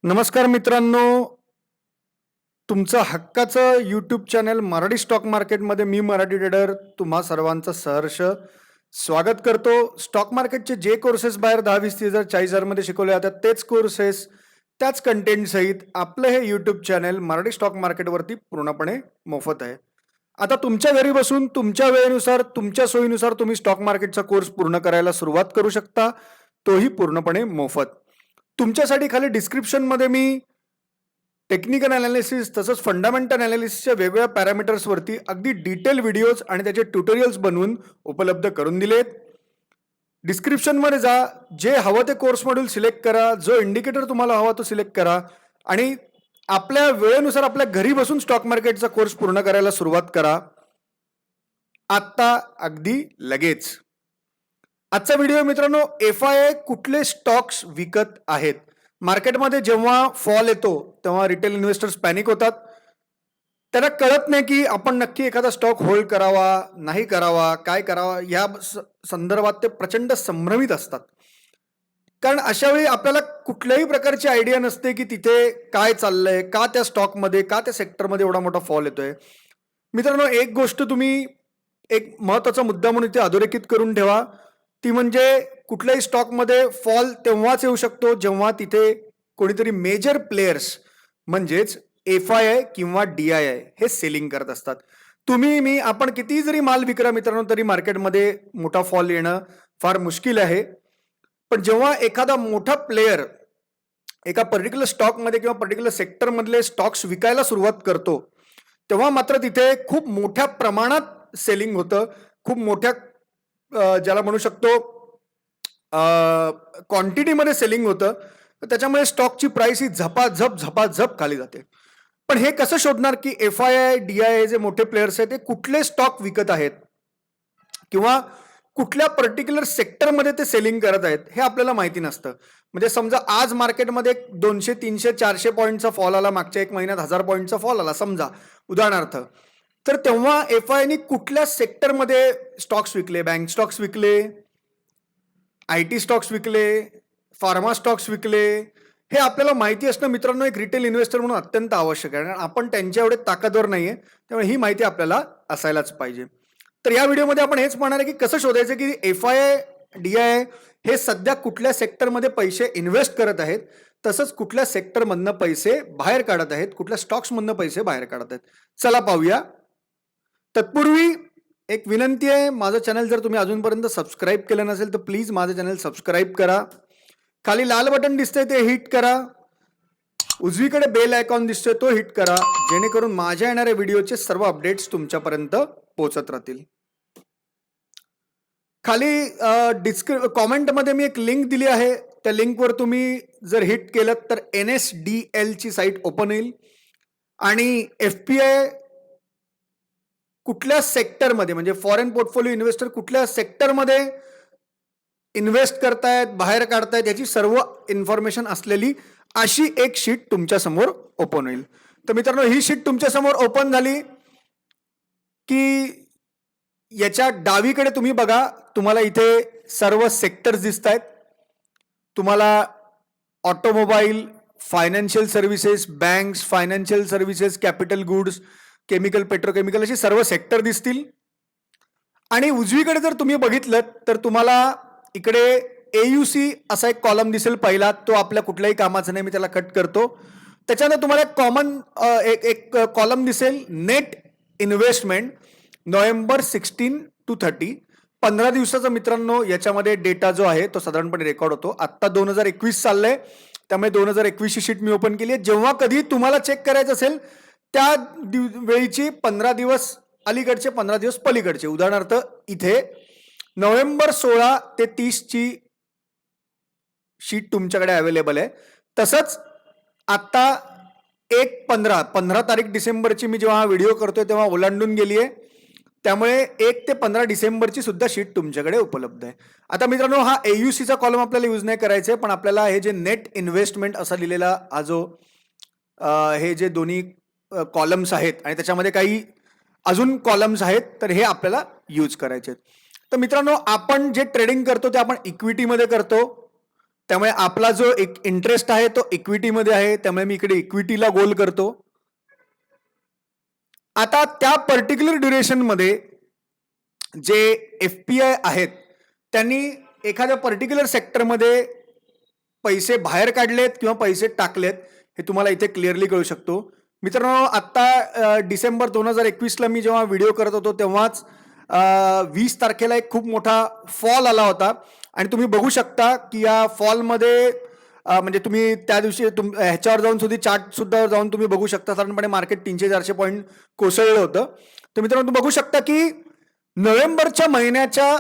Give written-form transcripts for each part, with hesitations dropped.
नमस्कार मित्रांनो, तुमचं हक्काचं यूट्यूब चॅनल मराठी स्टॉक मार्केटमध्ये मी मराठी ट्रेडर तुम्हा सर्वांचं सहर्ष स्वागत करतो. स्टॉक मार्केटचे जे कोर्सेस बाहेर 10-20-30-40,000 शिकवले जातात तेच कोर्सेस त्याच कंटेंट सहित आपलं हे यूट्यूब चॅनल मराठी स्टॉक मार्केटवरती पूर्णपणे मोफत आहे. आता तुमच्या घरी बसून तुमच्या वेळेनुसार तुमच्या सोयीनुसार तुम्ही स्टॉक मार्केटचा कोर्स पूर्ण करायला सुरुवात करू शकता, तोही पूर्णपणे मोफत. तुमच्यासाठी खाली डिस्क्रिप्शनमध्ये मी टेक्निकल अनालिसिस तसंच फंडामेंटल अनालिसिसच्या वेगवेगळ्या पॅरामीटर्सवरती अगदी डिटेल व्हिडिओज आणि त्याचे ट्युटोरियल्स बनवून उपलब्ध करून दिलेत. डिस्क्रिप्शनमध्ये जा, जे हवं ते कोर्स मॉड्यूल सिलेक्ट करा, जो इंडिकेटर तुम्हाला हवा तो सिलेक्ट करा आणि आपल्या वेळेनुसार आपल्या घरी बसून स्टॉक मार्केटचा कोर्स पूर्ण करायला सुरुवात करा आत्ता, अगदी लगेच. आजचा व्हिडिओ मित्रांनो, FII कुठले स्टॉक्स विकत आहेत. मार्केटमध्ये जेव्हा फॉल येतो तेव्हा रिटेल इन्व्हेस्टर्स पॅनिक होतात. त्यांना कळत नाही की आपण नक्की एखादा स्टॉक होल्ड करावा नाही करावा, काय करावा, या संदर्भात ते प्रचंड संभ्रमित असतात. कारण अशा वेळी आपल्याला कुठल्याही प्रकारची आयडिया नसते की तिथे काय चाललंय, का त्या स्टॉकमध्ये, का त्या सेक्टरमध्ये एवढा मोठा फॉल येतोय. मित्रांनो, एक गोष्ट तुम्ही एक महत्वाचा मुद्दा म्हणून इथे अधोरेखित करून ठेवा, ती म्हणजे कुठल्याही स्टॉकमध्ये फॉल तेव्हाच येऊ शकतो जेव्हा तिथे कोणीतरी मेजर प्लेयर्स म्हणजेच FII किंवा DII हे सेलिंग करत असतात. तुम्ही मी आपण किती जरी माल विकरा मित्रांनो, तरी मार्केटमध्ये मोठा फॉल येणं फार मुश्किल आहे. पण जेव्हा एखादा मोठा प्लेयर एका पर्टिक्युलर स्टॉकमध्ये किंवा पर्टिक्युलर सेक्टरमधले स्टॉक्स विकायला सुरुवात करतो, तेव्हा मात्र तिथे खूप मोठ्या प्रमाणात सेलिंग होतं, खूप मोठ्या ज्याला म्हणू शकतो क्वांटिटीमध्ये सेलिंग होतं. त्याच्यामुळे स्टॉकची प्राइस ही झपाझप खाली जाते. पण हे कसं शोधणार की FII DII जे मोठे प्लेयर्स आहेत ते कुठले स्टॉक विकत आहेत किंवा कुठल्या पर्टिक्युलर सेक्टरमध्ये ते सेलिंग करत आहेत हे आपल्याला माहिती नसतं. म्हणजे समजा आज मार्केटमध्ये 200, 300, 400 पॉईंटचा फॉल आला, मागच्या एक महिन्यात 1000 पॉईंटचा फॉल आला समजा उदाहरणार्थ, तर तेव्हा FII कुठल्या सेक्टरमध्ये स्टॉक्स विकले, बँक स्टॉक्स विकले, IT स्टॉक्स विकले, फार्मा स्टॉक्स विकले, हे आपल्याला माहिती असणं मित्रांनो एक रिटेल इन्व्हेस्टर म्हणून अत्यंत आवश्यक आहे. कारण आपण त्यांच्या एवढे ताकदवर नाहीये, त्यामुळे ही माहिती आपल्याला असायलाच पाहिजे. तर या व्हिडिओमध्ये आपण हेच पाहणार आहे की कसं शोधायचं की FII DII हे सध्या कुठल्या सेक्टरमध्ये पैसे इन्व्हेस्ट करत आहेत, तसंच कुठल्या सेक्टरमधनं पैसे बाहेर काढत आहेत, कुठल्या स्टॉक्समधनं पैसे बाहेर काढत आहेत. चला पाहूया. तत्पूर्वी एक विनंती आहे, माझं चॅनल जर तुम्ही अजूनपर्यंत सबस्क्राईब केलं नसेल तर प्लीज माझं चॅनल सबस्क्राईब करा. खाली लाल बटन दिसतंय ते हिट करा, उजवीकडे बेल आयकॉन दिसतोय तो हिट करा, जेणेकरून माझ्या येणाऱ्या व्हिडिओचे सर्व अपडेट्स तुमच्यापर्यंत पोहोचत राहतील. खाली कॉमेंटमध्ये मी एक लिंक दिली आहे, त्या लिंकवर तुम्ही जर हिट केलं तर NSDL ची साईट ओपन होईल आणि FPI कुठल्या सेक्टरमध्ये म्हणजे फॉरेन पोर्टफोलिओ इन्व्हेस्टर कुठल्या सेक्टरमध्ये इन्व्हेस्ट करतायत, बाहेर काढतायत, याची सर्व इन्फॉर्मेशन असलेली अशी एक शीट तुमच्या समोर ओपन होईल. तर मित्रांनो, ही शीट तुमच्या समोर ओपन झाली की याच्या डावीकडे तुम्ही बघा, तुम्हाला इथे सर्व सेक्टर्स दिसत आहेत. तुम्हाला automobile, financial services, banks, financial services, capital goods, chemical, petrochemical अशी सर्व सेक्टर दिसतील. आणि उजवीकडे जर तुम्ही बघितलं तर तुम्हाला इकडे AUC असा एक कॉलम दिसेल पहिला, तो आपल्या कुठल्याही कामाचा नाही, मी त्याला कट करतो. त्याच्यानंतर तुम्हाला एक कॉमन एक कॉलम दिसेल नेट इन्व्हेस्टमेंट नोव्हेंबर 16 to 30, 15 दिवसाचा मित्रांनो याच्यामध्ये डेटा जो आहे तो साधारणपणे रेकॉर्ड होतो. आत्ता 2021 चाललंय, त्यामुळे 2021 ची शीट मी ओपन केली आहे. जेव्हा कधी तुम्हाला चेक करायचं असेल त्या वेळीची 15 दिवस अलीकडचे, 15 दिवस पलीकडचे. उदाहरणार्थ इथे नोव्हेंबर 16 ते 30 ची शीट तुमच्याकडे अवेलेबल आहे. तसंच आता 15 तारीख डिसेंबरची मी जेव्हा हा व्हिडिओ करतोय तेव्हा ओलांडून गेली आहे, त्यामुळे 1 ते 15 डिसेंबरची सुद्धा शीट तुमच्याकडे उपलब्ध आहे. आता मित्रांनो, हा AUC चा कॉलम आपल्याला यूज नाही करायचा आहे, पण आपल्याला हे जे नेट इन्व्हेस्टमेंट असा लिहिलेला हा जो हे जे दोन्ही कॉलम्स आहेत आणि त्याच्यामध्ये काही अजून कॉलम्स आहेत, तर हे आपल्याला यूज करायचे आहेत. तर मित्रांनो, आपण जे ट्रेडिंग करतो ते आपण इक्विटीमध्ये करतो, त्यामुळे आपला जो एक इंटरेस्ट आहे तो इक्विटीमध्ये आहे, त्यामुळे मी इकडे इक्विटीला गोल करतो. आता त्या पर्टिक्युलर ड्युरेशनमध्ये जे FPI आहेत त्यांनी एखाद्या पर्टिक्युलर सेक्टरमध्ये पैसे बाहेर काढलेत किंवा पैसे टाकलेत हे तुम्हाला इथे क्लिअरली कळू शकतो. मित्रांनो, आत्ता डिसेंबर 2021ला मी जेव्हा व्हिडिओ करत होतो तेव्हाच 20 तारखेला एक खूप मोठा फॉल आला होता आणि तुम्ही बघू शकता की या फॉलमध्ये म्हणजे तुम्ही त्या दिवशी ह्याच्यावर जाऊन चार्ट सुद्धा जाऊन तुम्ही बघू शकता. साधारणपणे मार्केट 300-400 पॉईंट कोसळलं होतं. तर मित्रांनो, तुम्ही बघू शकता की नोव्हेंबरच्या महिन्याच्या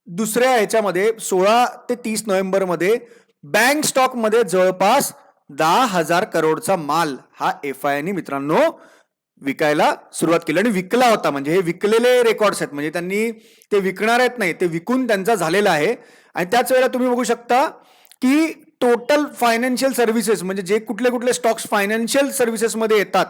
दुसऱ्या ह्याच्यामध्ये 16 ते 30 नोव्हेंबरमध्ये बँक स्टॉकमध्ये जवळपास 10,000 करोडचा माल हा FIIने मित्रांनो विकायला सुरुवात केली आणि विकला होता. म्हणजे हे विकलेले रेकॉर्ड्स आहेत, म्हणजे त्यांनी ते विकणार आहेत नाही, ते विकून त्यांचा झालेला आहे. आणि त्याच वेळेला तुम्ही बघू शकता की टोटल फायनान्शियल सर्व्हिसेस म्हणजे जे कुठले कुठले स्टॉक्स फायनान्शियल सर्व्हिसेसमध्ये येतात,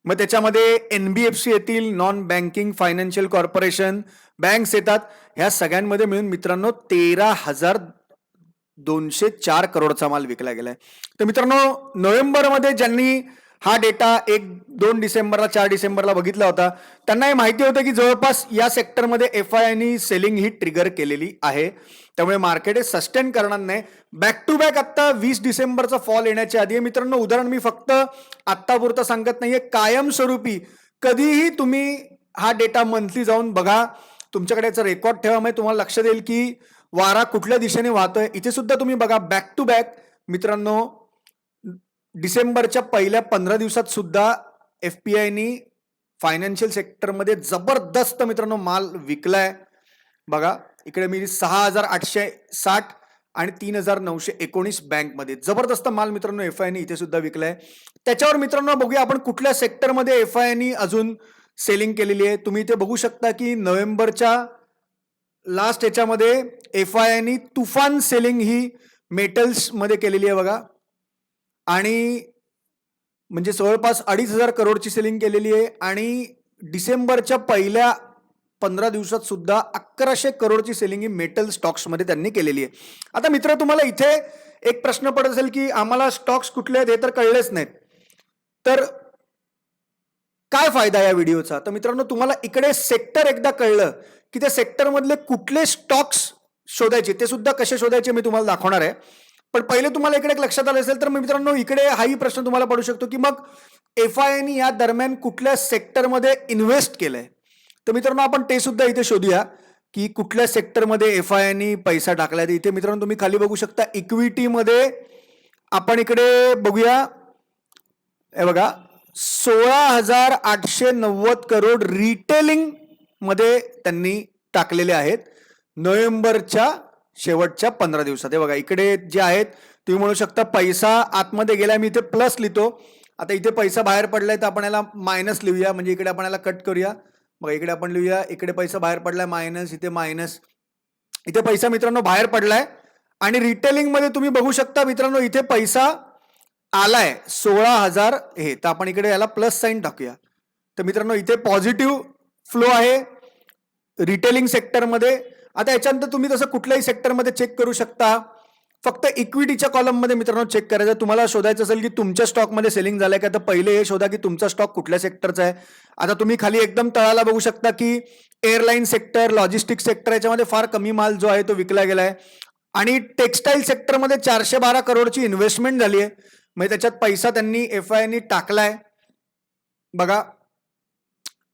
मग त्याच्यामध्ये NBFC येतील, non banking financial corporation, banks येतात. ह्या सगळ्यांमध्ये मिळून मित्रांनो 13,204 करोडचा माल विकला गेलाय. तर मित्रांनो, नोव्हेंबरमध्ये ज्यांनी हा डेटा 1-2 डिसेंबरला 4 डिसेंबरला बघितला होता त्यांना हे माहिती होतं की जवळपास या सेक्टरमध्ये FIIने सेलिंग ही ट्रिगर केलेली आहे. त्यामुळे मार्केट हे सस्टेन करणार नाही. बॅक टू बॅक आत्ता 20 डिसेंबरचा फॉल येण्याच्या आधी मित्रांनो, उदाहरण मी फक्त आत्तापुरतं सांगत नाहीये, कायमस्वरूपी कधीही तुम्ही हा डेटा मंथली जाऊन बघा, तुमच्याकडे याचा रेकॉर्ड ठेवा, म्हणजे तुम्हाला लक्षात येईल की वारा कुठल्या दिशेने वाहतोय. इथे सुद्धा तुम्ही बघा, बॅक टू बॅक मित्रांनो डिसेंबरच्या पहिल्या 15 दिवसात सुद्धा FPIने फायनान्शियल सेक्टरमध्ये जबरदस्त मित्रांनो माल विकलाय. बघा इकडे मी 6,860 आणि 3,919 बँकमध्ये जबरदस्त माल मित्रांनो FIIने इथे सुद्धा विकलाय. त्याच्यावर मित्रांनो बघूया आपण कुठल्या सेक्टरमध्ये FIIने अजून सेलिंग केलेली आहे. तुम्ही इथे बघू शकता की नोव्हेंबरच्या लास्ट याच्यामध्ये FIIने तुफान सेलिंग ही मेटल्स मध्ये केलेली आहे बघा, आणि म्हणजे जवळपास 2,500 करोडची सेलिंग केलेली आहे. आणि डिसेंबरच्या पहिल्या 15 दिवसात सुद्धा 1,100 करोडची सेलिंग ही मेटल स्टॉक्समध्ये त्यांनी केलेली आहे. आता मित्र, तुम्हाला इथे एक प्रश्न पडत असेल की आम्हाला स्टॉक्स कुठले आहेत हे तर कळलेच नाहीत, तर काय फायदा या व्हिडिओचा? तर मित्रांनो, तुम्हाला इकडे सेक्टर एकदा कळलं की त्या सेक्टरमधले कुठले स्टॉक्स शोधायचे, ते सुद्धा कसे शोधायचे मी तुम्हाला दाखवणार आहे. पण पहिले तुम्हाला इकडे एक लक्षात आलं असेल तर मित्रांनो, इकडे हाही प्रश्न तुम्हाला पडू शकतो की मग FIIने या दरम्यान कुठल्या सेक्टरमध्ये इन्व्हेस्ट केलंय. तर मित्रांनो, आपण ते सुद्धा इथे शोधूया की कुठल्या सेक्टरमध्ये FIIने पैसा टाकलाय. तर इथे मित्रांनो तुम्ही खाली बघू शकता, इक्विटीमध्ये आपण इकडे बघूया, हे बघा 16,890 करोड रिटेलिंग मध्ये त्यांनी टाकलेले आहेत नोव्हेंबरच्या शेवटच्या 15 दिवसात. हे बघा इकडे जे आहेत तुम्ही म्हणू शकता पैसा आतमध्ये गेलाय, मी इथे प्लस लिहितो. आता इथे पैसा बाहेर पडलाय तर आपण याला मायनस लिहूया, म्हणजे इकडे आपण याला कट करूया. बघा इकडे आपण लिहूया, इकडे पैसा बाहेर पडलाय मायनस, इथे मायनस, इथे पैसा मित्रांनो बाहेर पडलाय. आणि रिटेलिंग मध्ये तुम्ही बघू शकता मित्रांनो इथे पैसा आलाय 16,000 हे, तर आपण इकडे याला प्लस साईन टाकूया. तर मित्रांनो इथे पॉझिटिव्ह फ्लो आहे रिटेलिंग सेक्टरमध्ये. आता याच्यानंतर तुम्ही तसं कुठल्याही सेक्टरमध्ये चेक करू शकता, फक्त इक्विटीच्या कॉलममध्ये मित्रांनो चेक करायचं. तुम्हाला शोधायचं असेल की तुमच्या स्टॉकमध्ये सेलिंग झालंय का, तर पहिले हे शोधा की तुमचा स्टॉक कुठल्या सेक्टरचा आहे. आता तुम्ही खाली एकदम तळाला बघू शकता की एअरलाईन सेक्टर, लॉजिस्टिक सेक्टर याच्यामध्ये फार कमी माल जो आहे तो विकला गेलाय. आणि टेक्सटाईल सेक्टरमध्ये 412 करोडची इन्व्हेस्टमेंट झाली आहे, म्हणजे त्याच्यात पैसा त्यांनी FIIने टाकलाय. बघा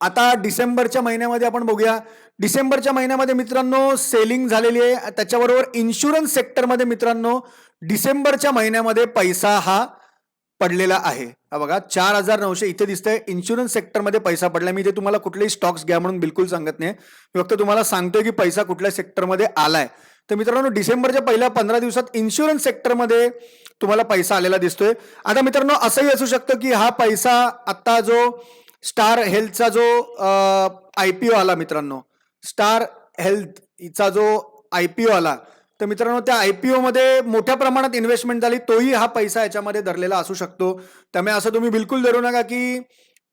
आता डिसेंबरच्या महिन्यामध्ये आपण बघूया, डिसेंबरच्या महिन्यामध्ये मित्रांनो सेलिंग झालेली आहे. त्याच्याबरोबर इन्शुरन्स सेक्टरमध्ये मित्रांनो डिसेंबरच्या महिन्यामध्ये पैसा हा पडलेला आहे. हा बघा 4,900 इथे दिसतंय, इन्शुरन्स सेक्टरमध्ये पैसा पडला. मी इथे तुम्हाला कुठलेही स्टॉक्स घ्या म्हणून बिलकुल सांगत नाही, फक्त तुम्हाला सांगतोय की पैसा कुठल्या सेक्टरमध्ये आलाय. तर मित्रांनो डिसेंबरच्या पहिल्या 15 दिवसात इन्शुरन्स सेक्टरमध्ये तुम्हाला पैसा आलेला दिसतोय. आता मित्रांनो असंही असू शकतं की हा पैसा आता जो स्टार हेल्थचा जो IPO आला मित्रांनो, स्टार हेल्थचा जो IPO आला, तर मित्रांनो त्या IPO मध्ये मोठ्या प्रमाणात इन्व्हेस्टमेंट झाली, तोही हा पैसा याच्यामध्ये धरलेला असू शकतो. त्यामुळे असं तुम्ही बिलकुल धरू नका की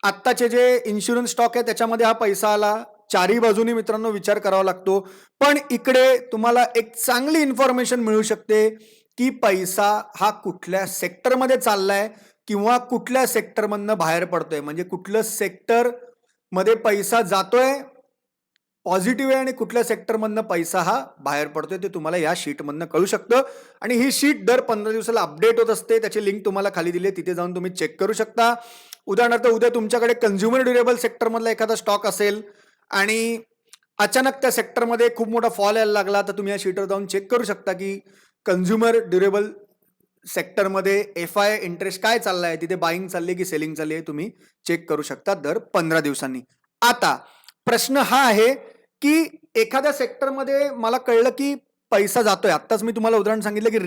आत्ताचे जे इन्शुरन्स स्टॉक आहे त्याच्यामध्ये हा पैसा आला. चारही बाजूनी मित्रांनो विचार करावा लागतो. पण इकडे तुम्हाला एक चांगली इन्फॉर्मेशन मिळू शकते की पैसा हा कुठल्या सेक्टरमध्ये चाललाय किंवा कुठल्या सेक्टरमधनं बाहेर पडतोय, म्हणजे कुठलं सेक्टर मध्ये पैसा जातोय पॉझिटिव्ह आहे आणि कुठल्या सेक्टरमधनं पैसा हा बाहेर पडतोय ते तुम्हाला या शीटमधनं कळू शकतं. आणि ही शीट दर 15 दिवसाला अपडेट होत असते. त्याची लिंक तुम्हाला खाली दिली आहे, तिथे जाऊन तुम्ही चेक करू शकता. उदाहरणार्थ उद्या तुमच्याकडे कन्झ्युमर ड्युरेबल सेक्टरमधला एखादा स्टॉक असेल आणि अचानक त्या सेक्टरमध्ये खूप मोठा फॉल यायला लागला, तर तुम्ही या शीटवर जाऊन चेक करू शकता की कन्झ्युमर ड्युरेबल सेक्टरमध्ये FI इंटरेस्ट काय चाललाय, तिथे बाईंग चालली की सेलिंग चालली आहे, तुम्ही चेक करू शकता दर 15 दिवसांनी. आता प्रश्न हा आहे की एखाद्या सेक्टरमध्ये मला कळलं की पैसा जातोय. आत्ताच मी तुम्हाला उदाहरण सांगितलं की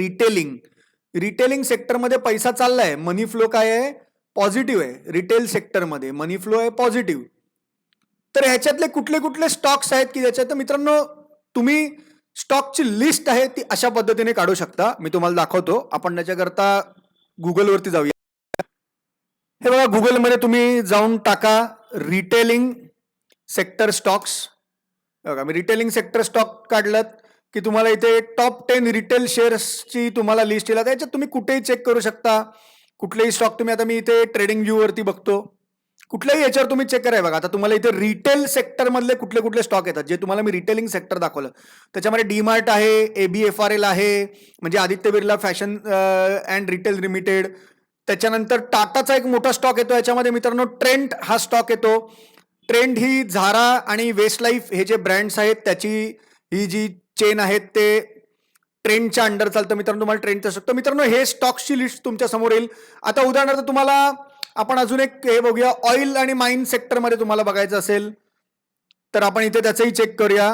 रिटेलिंग सेक्टरमध्ये पैसा चाललाय, मनी फ्लो काय आहे, पॉझिटिव्ह आहे. रिटेल सेक्टरमध्ये मनी फ्लो आहे पॉझिटिव्ह. तर ह्याच्यातले कुठले कुठले स्टॉक्स आहेत की ज्याच्यात, मित्रांनो तुम्ही स्टॉकची लिस्ट आहे ती अशा पद्धतीने काढू शकता. मी तुम्हाला दाखवतो. आपण त्याच्याकरता गुगलवरती जाऊया. हे बघा, गुगलमध्ये तुम्ही जाऊन टाका रिटेलिंग सेक्टर स्टॉक्स. बघा, मी रिटेलिंग सेक्टर स्टॉक काढलं की तुम्हाला इथे टॉप 10 रिटेल शेअर्सची तुम्हाला लिस्ट येईल. त्याच्यात तुम्ही कुठेही चेक करू शकता. कुठलेही स्टॉक तुम्ही, आता मी इथे ट्रेडिंग व्ह्यू वरती बघतो, कुठल्याही याच्यावर तुम्ही चेक करा. बघा, आता तुम्हाला इथे रिटेल सेक्टर मधले कुठले कुठले स्टॉक येतात, जे तुम्हाला मी रिटेलिंग सेक्टर दाखवलं त्याच्यामध्ये डीमार्ट आहे, ABFRL आहे, म्हणजे Aditya Birla fashion and retail limited. त्याच्यानंतर टाटाचा एक मोठा स्टॉक येतो याच्यामध्ये मित्रांनो, ट्रेंड हा स्टॉक येतो. ट्रेंड ही झारा आणि वेस्ट लाईफ हे जे ब्रँड्स आहेत त्याची ही जी चेन आहेत ते ट्रेंडच्या अंडर चालतं. मित्रांनो तुम्हाला ट्रेंडचं शकतो. मित्रांनो हे स्टॉक्सची लिस्ट तुमच्या समोर येईल. आता उदाहरणार्थ तुम्हाला आपण अजून एक हे बघूया, ऑइल आणि माइन सेक्टरमध्ये तुम्हाला बघायचं असेल तर आपण इथे त्याचंही चेक करूया.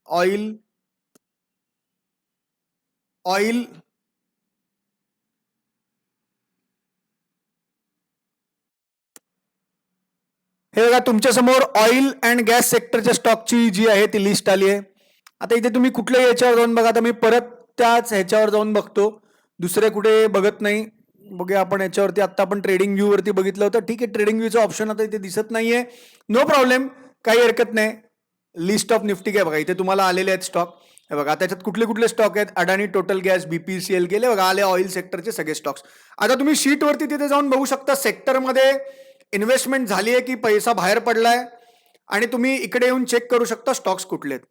ऑइल हे बघा, तुमच्या समोर ऑइल अँड गॅस सेक्टरच्या स्टॉकची जी आहे ती लिस्ट आली आहे. आता इथे तुम्ही कुठल्याही याच्यावर जाऊन बघा. आता मी परत त्याच ह्याच्यावर जाऊन बघतो, दुसरे कुठे बघत नाही. बघूया आपण याच्यावरती. आता आपण ट्रेडिंग व्ह्यू वरती बघितलं होतं. ठीक आहे, ट्रेडिंग व्ह्यूचं ऑप्शन आता इथे दिसत नाहीये. नो प्रॉब्लेम, काही हरकत नाही. लिस्ट ऑफ निफ्टी काय बघा, इथे तुम्हाला आलेले आहेत स्टॉक. हे बघा, त्याच्यात कुठले कुठले स्टॉक आहेत, अडानी, टोटल गॅस, BPCL गेले बघा, आले ऑइल सेक्टरचे सगळे स्टॉक्स. आता तुम्ही शीटवरती तिथे जाऊन बघू शकता सेक्टरमध्ये इन्व्हेस्टमेंट झाली आहे की पैसा बाहेर पडलाय, आणि तुम्ही इकडे येऊन चेक करू शकता स्टॉक्स कुठले आहेत.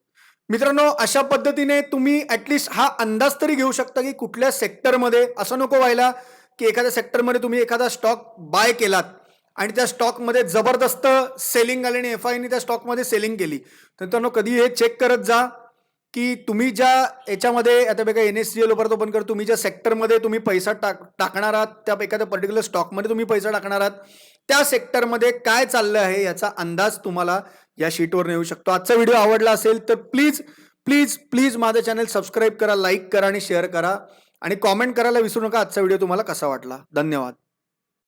मित्रांनो अशा पद्धतीने तुम्ही ऍटलिस्ट हा अंदाज तरी घेऊ शकता की कुठल्या सेक्टरमध्ये. असं नको व्हायला की एखाद्या सेक्टरमध्ये तुम्ही एखादा स्टॉक बाय केलात आणि त्या स्टॉकमध्ये जबरदस्त सेलिंग आली आणि FIने त्या स्टॉकमध्ये सेलिंग केली. तर मित्रांनो कधी हे चेक करत जा की तुम्ही ज्या याच्यामध्ये, आता बघा NSCL परत ओपन कर, तुम्ही ज्या सेक्टरमध्ये तुम्ही पैसा टाकणार आहात, त्या एखाद्या पर्टिक्युलर स्टॉकमध्ये तुम्ही पैसा टाकणार आहात, त्या सेक्टरमध्ये काय चाललं आहे याचा अंदाज तुम्हाला या शीटवर येऊ शकतो. आजचा व्हिडिओ आवडला असेल तर प्लीज प्लीज प्लीज माझं चॅनल सबस्क्राईब करा, लाईक करा आणि शेअर करा, आणि कॉमेंट करायला विसरू नका आजचा व्हिडिओ तुम्हाला कसा वाटला. धन्यवाद.